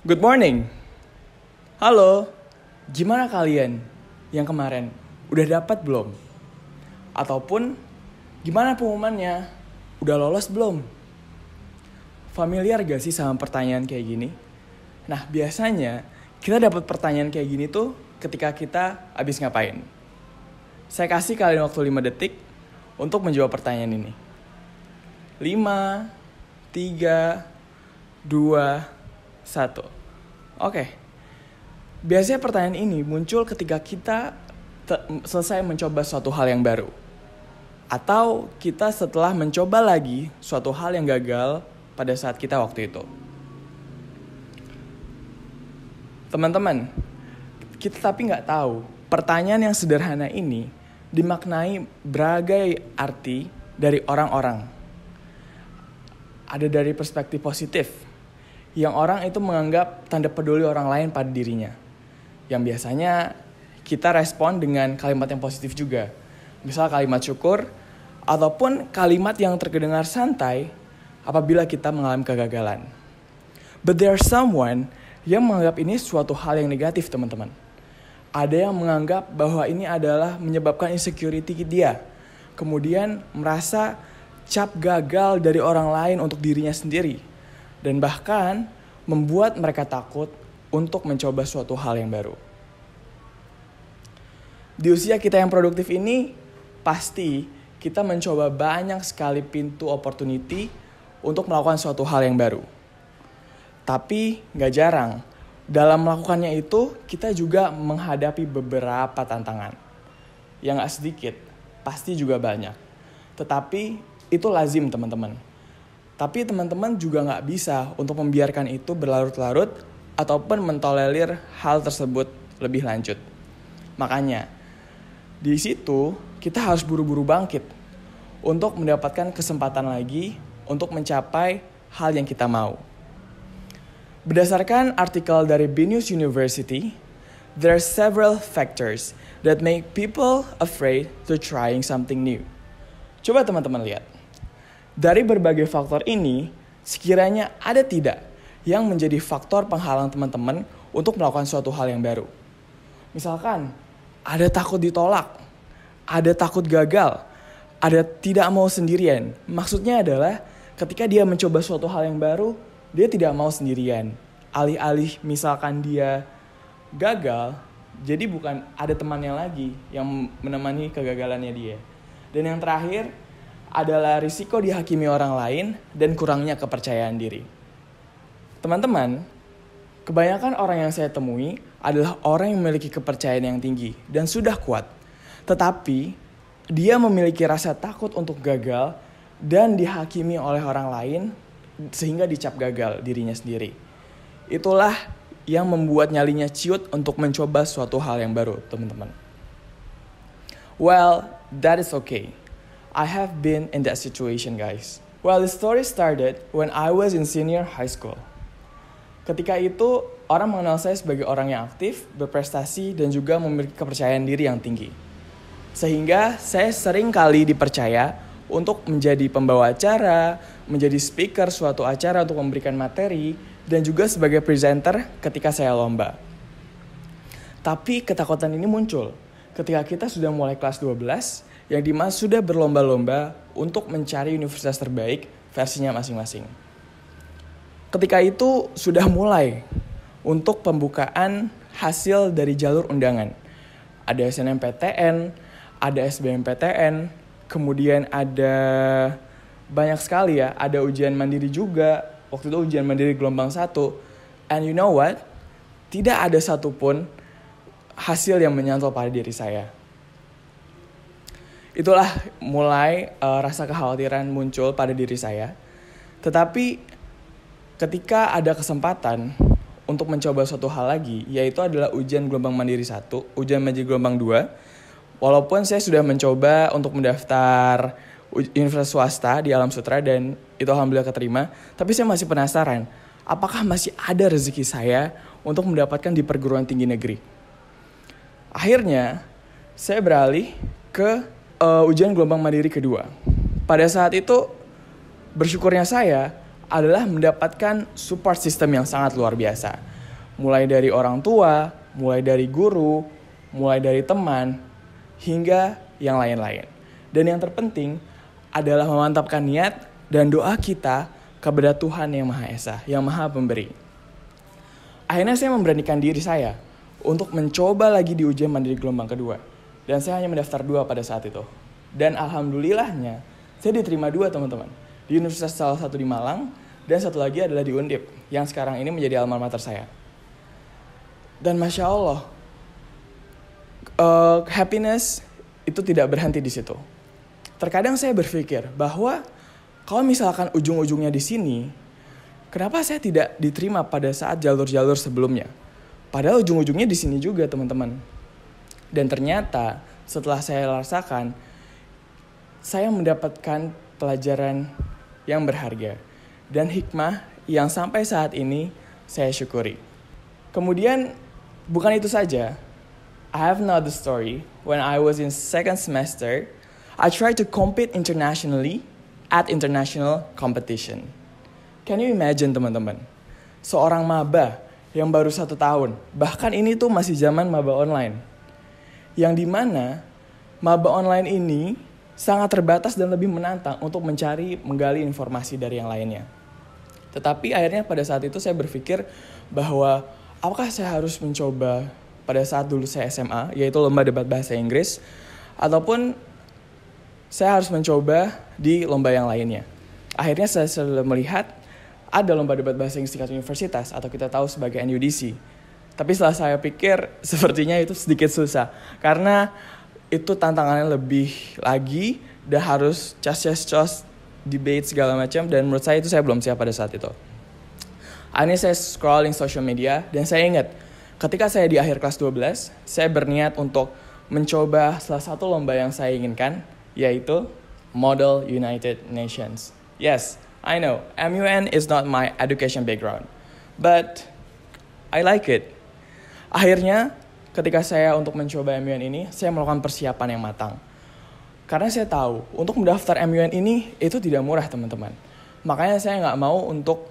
Good morning. Halo. Gimana kalian yang kemarin? Udah dapat belum? Ataupun gimana pengumumannya? Udah lolos belum? Familiar gak sih sama pertanyaan kayak gini? Nah, biasanya kita dapat pertanyaan kayak gini tuh ketika kita habis ngapain. Saya kasih kalian waktu 5 detik untuk menjawab pertanyaan ini. 5, 3, 2, 1. Oke. Biasanya pertanyaan ini muncul ketika kita selesai mencoba suatu hal yang baru. Atau kita setelah mencoba lagi suatu hal yang gagal pada saat kita waktu itu. Teman-teman, kita tapi nggak tahu pertanyaan yang sederhana ini dimaknai berbagai arti dari orang-orang. Ada dari perspektif positif, yang orang itu menganggap tanda peduli orang lain pada dirinya. Yang biasanya kita respon dengan kalimat yang positif juga. Misal kalimat syukur, ataupun kalimat yang terdengar santai apabila kita mengalami kegagalan. But there's someone yang menganggap ini suatu hal yang negatif, teman-teman. Ada yang menganggap bahwa ini adalah menyebabkan insecurity dia. Kemudian merasa cap gagal dari orang lain untuk dirinya sendiri. Dan bahkan membuat mereka takut untuk mencoba suatu hal yang baru. Di usia kita yang produktif ini, pasti kita mencoba banyak sekali pintu opportunity untuk melakukan suatu hal yang baru. Tapi gak jarang, dalam melakukannya itu kita juga menghadapi beberapa tantangan. Yang gak sedikit, pasti juga banyak. Tetapi itu lazim, teman-teman. Tapi teman-teman juga nggak bisa untuk membiarkan itu berlarut-larut ataupun mentolerir hal tersebut lebih lanjut. Makanya, di situ kita harus buru-buru bangkit untuk mendapatkan kesempatan lagi untuk mencapai hal yang kita mau. Berdasarkan artikel dari BNews University, there are several factors that make people afraid to trying something new. Coba teman-teman lihat. Dari berbagai faktor ini, sekiranya ada tidak yang menjadi faktor penghalang teman-teman untuk melakukan suatu hal yang baru. Misalkan, ada takut ditolak, ada takut gagal, ada tidak mau sendirian. Maksudnya adalah ketika dia mencoba suatu hal yang baru, dia tidak mau sendirian. Alih-alih misalkan dia gagal, jadi bukan ada temannya lagi yang menemani kegagalannya dia. Dan yang terakhir adalah risiko dihakimi orang lain dan kurangnya kepercayaan diri. Teman-teman, kebanyakan orang yang saya temui adalah orang yang memiliki kepercayaan yang tinggi dan sudah kuat. Tetapi, dia memiliki rasa takut untuk gagal dan dihakimi oleh orang lain sehingga dicap gagal dirinya sendiri. Itulah yang membuat nyalinya ciut untuk mencoba suatu hal yang baru, teman-teman. Well, that is okay. I have been in that situation, guys. Well, the story started when I was in senior high school. Ketika itu, orang mengenal saya sebagai orang yang aktif, berprestasi, dan juga memiliki kepercayaan diri yang tinggi. Sehingga saya sering kali dipercaya untuk menjadi pembawa acara, menjadi speaker suatu acara untuk memberikan materi, dan juga sebagai presenter ketika saya lomba. Tapi ketakutan ini muncul ketika kita sudah mulai kelas 12, yang Dimas sudah berlomba-lomba untuk mencari universitas terbaik versinya masing-masing. Ketika itu sudah mulai untuk pembukaan hasil dari jalur undangan. Ada SNMPTN, ada SBMPTN, kemudian ada banyak sekali ya, ada ujian mandiri juga. Waktu itu ujian mandiri gelombang 1. And you know what? Tidak ada satupun hasil yang menyantol pada diri saya. Itulah mulai rasa kekhawatiran muncul pada diri saya. Tetapi ketika ada kesempatan untuk mencoba suatu hal lagi, yaitu adalah ujian gelombang mandiri 1, ujian mandiri gelombang 2. Walaupun saya sudah mencoba untuk mendaftar universitas swasta di Alam Sutera dan itu alhamdulillah keterima, tapi saya masih penasaran, apakah masih ada rezeki saya untuk mendapatkan di perguruan tinggi negeri. Akhirnya, saya beralih ke ujian gelombang mandiri kedua. Pada saat itu, bersyukurnya saya adalah mendapatkan support system yang sangat luar biasa. Mulai dari orang tua, mulai dari guru, mulai dari teman, hingga yang lain-lain. Dan yang terpenting adalah memantapkan niat dan doa kita kepada Tuhan yang Maha Esa, yang Maha Pemberi. Akhirnya saya memberanikan diri saya untuk mencoba lagi di ujian mandiri gelombang kedua. Dan saya hanya mendaftar 2 pada saat itu. Dan alhamdulillahnya, saya diterima 2 teman-teman. Di universitas salah satu di Malang, dan satu lagi adalah di Undip, yang sekarang ini menjadi alma mater saya. Dan Masya Allah, happiness itu tidak berhenti di situ. Terkadang saya berpikir bahwa kalau misalkan ujung-ujungnya di sini, kenapa saya tidak diterima pada saat jalur-jalur sebelumnya? Padahal ujung-ujungnya di sini juga teman-teman. Dan ternyata setelah saya rasakan, saya mendapatkan pelajaran yang berharga dan hikmah yang sampai saat ini saya syukuri. Kemudian bukan itu saja. I have another story. When I was in second semester, I tried to compete internationally at international competition. Can you imagine teman-teman? Seorang maba yang baru 1 tahun, bahkan ini tuh masih zaman maba online. Yang dimana maba online ini sangat terbatas dan lebih menantang untuk menggali informasi dari yang lainnya. Tetapi akhirnya pada saat itu saya berpikir bahwa apakah saya harus mencoba pada saat dulu saya SMA, yaitu lomba debat bahasa Inggris, ataupun saya harus mencoba di lomba yang lainnya. Akhirnya saya sudah melihat ada lomba debat bahasa Inggris tingkat universitas atau kita tahu sebagai NUDC. Tapi setelah saya pikir sepertinya itu sedikit susah. Karena itu tantangannya lebih lagi dan harus cas debate segala macam. Dan menurut saya itu saya belum siap pada saat itu. Akhirnya saya scrolling social media dan saya ingat ketika saya di akhir kelas 12, saya berniat untuk mencoba salah satu lomba yang saya inginkan, yaitu Model United Nations. Yes, I know, MUN is not my education background, but I like it. Akhirnya, ketika saya untuk mencoba MUN ini, saya melakukan persiapan yang matang. Karena saya tahu, untuk mendaftar MUN ini, itu tidak murah teman-teman. Makanya saya nggak mau untuk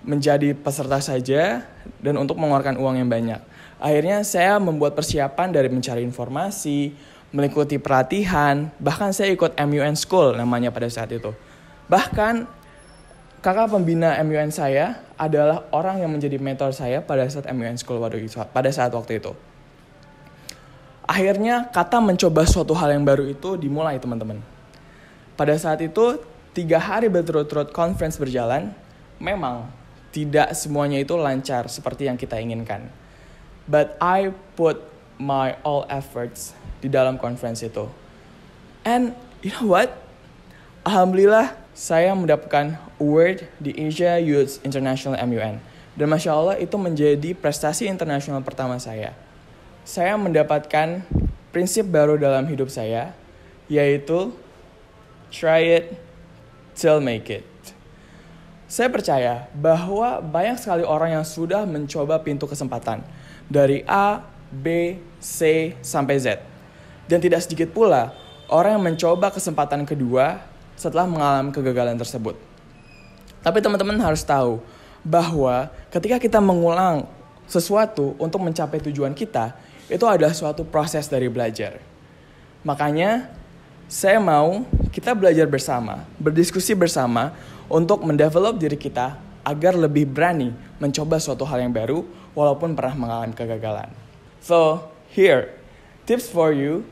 menjadi peserta saja, dan untuk mengeluarkan uang yang banyak. Akhirnya saya membuat persiapan dari mencari informasi, mengikuti pelatihan, bahkan saya ikut MUN School namanya pada saat itu. Bahkan, kakak pembina MUN saya adalah orang yang menjadi mentor saya pada saat MUN School pada saat waktu itu. Akhirnya kata mencoba suatu hal yang baru itu dimulai teman-teman. Pada saat itu 3 hari berturut-turut conference berjalan, memang tidak semuanya itu lancar seperti yang kita inginkan. But I put my all efforts di dalam conference itu. And you know what? Alhamdulillah saya mendapatkan award di Asia Youth International MUN. Dan Masya Allah itu menjadi prestasi internasional pertama saya. Saya mendapatkan prinsip baru dalam hidup saya, yaitu try it till make it. Saya percaya bahwa banyak sekali orang yang sudah mencoba pintu kesempatan dari A, B, C, sampai Z. Dan tidak sedikit pula orang yang mencoba kesempatan kedua setelah mengalami kegagalan tersebut. Tapi teman-teman harus tahu bahwa ketika kita mengulang sesuatu untuk mencapai tujuan kita, itu adalah suatu proses dari belajar. Makanya saya mau kita belajar bersama, berdiskusi bersama untuk mendevelop diri kita agar lebih berani mencoba suatu hal yang baru walaupun pernah mengalami kegagalan. So, here, tips for you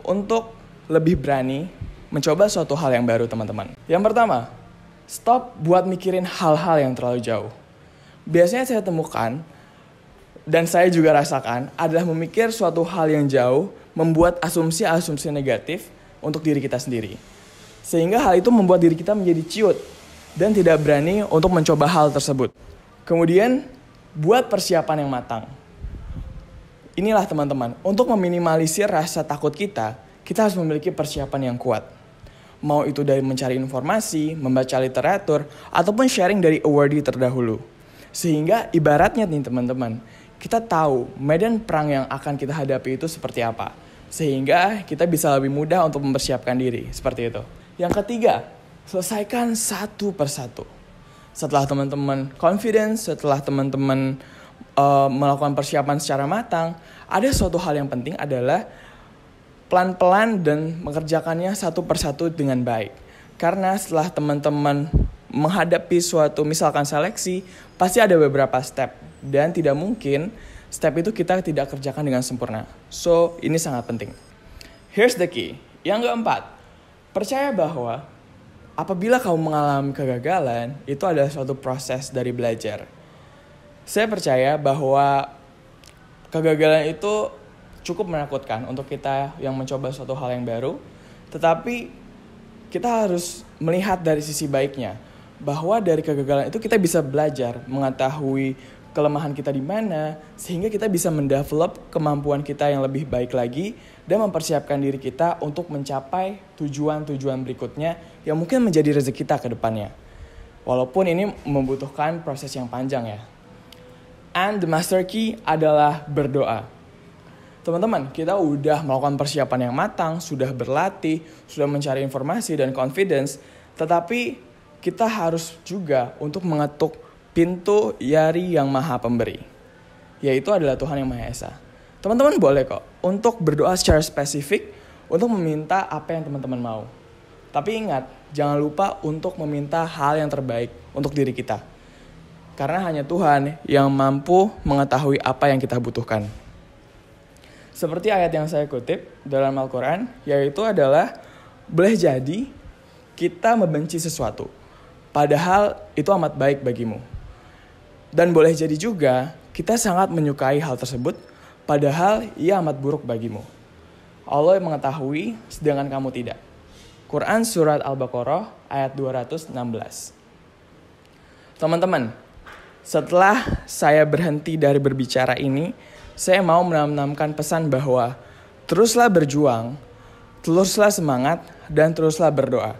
untuk lebih berani mencoba suatu hal yang baru teman-teman. Yang pertama, stop buat mikirin hal-hal yang terlalu jauh. Biasanya saya temukan dan saya juga rasakan adalah memikir suatu hal yang jauh membuat asumsi-asumsi negatif untuk diri kita sendiri. Sehingga hal itu membuat diri kita menjadi ciut dan tidak berani untuk mencoba hal tersebut. Kemudian, buat persiapan yang matang. Inilah teman-teman, untuk meminimalisir rasa takut kita harus memiliki persiapan yang kuat. Mau itu dari mencari informasi, membaca literatur, ataupun sharing dari awardee terdahulu. Sehingga ibaratnya nih teman-teman, kita tahu medan perang yang akan kita hadapi itu seperti apa. Sehingga kita bisa lebih mudah untuk mempersiapkan diri, seperti itu. Yang ketiga, selesaikan satu persatu. Setelah teman-teman confidence, setelah teman-teman melakukan persiapan secara matang, ada suatu hal yang penting adalah pelan-pelan dan mengerjakannya satu persatu dengan baik. Karena setelah teman-teman menghadapi suatu misalkan seleksi, pasti ada beberapa step. Dan tidak mungkin step itu kita tidak kerjakan dengan sempurna. So, ini sangat penting. Here's the key. Yang keempat, percaya bahwa apabila kamu mengalami kegagalan, itu adalah suatu proses dari belajar. Saya percaya bahwa kegagalan itu cukup menakutkan untuk kita yang mencoba suatu hal yang baru. Tetapi kita harus melihat dari sisi baiknya. Bahwa dari kegagalan itu kita bisa belajar, mengetahui kelemahan kita di mana, sehingga kita bisa mendevelop kemampuan kita yang lebih baik lagi dan mempersiapkan diri kita untuk mencapai tujuan-tujuan berikutnya yang mungkin menjadi rezeki kita ke depannya. Walaupun ini membutuhkan proses yang panjang ya. And the master key adalah berdoa. Teman-teman, kita udah melakukan persiapan yang matang, sudah berlatih, sudah mencari informasi dan confidence, tetapi kita harus juga untuk mengetuk pintu dari yang maha pemberi, yaitu adalah Tuhan yang Maha Esa. Teman-teman boleh kok untuk berdoa secara spesifik untuk meminta apa yang teman-teman mau. Tapi ingat, jangan lupa untuk meminta hal yang terbaik untuk diri kita. Karena hanya Tuhan yang mampu mengetahui apa yang kita butuhkan. Seperti ayat yang saya kutip dalam Al-Quran, yaitu adalah boleh jadi kita membenci sesuatu, padahal itu amat baik bagimu. Dan boleh jadi juga kita sangat menyukai hal tersebut, padahal ia amat buruk bagimu. Allah yang mengetahui, sedangkan kamu tidak. Quran Surat Al-Baqarah ayat 216. Teman-teman, setelah saya berhenti dari berbicara ini, saya mau menanamkan pesan bahwa teruslah berjuang, teruslah semangat, dan teruslah berdoa.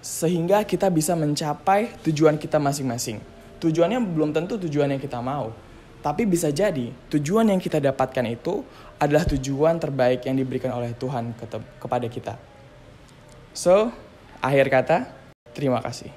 Sehingga kita bisa mencapai tujuan kita masing-masing. Tujuannya belum tentu tujuan yang kita mau. Tapi bisa jadi tujuan yang kita dapatkan itu adalah tujuan terbaik yang diberikan oleh Tuhan kepada kita. So, akhir kata, terima kasih.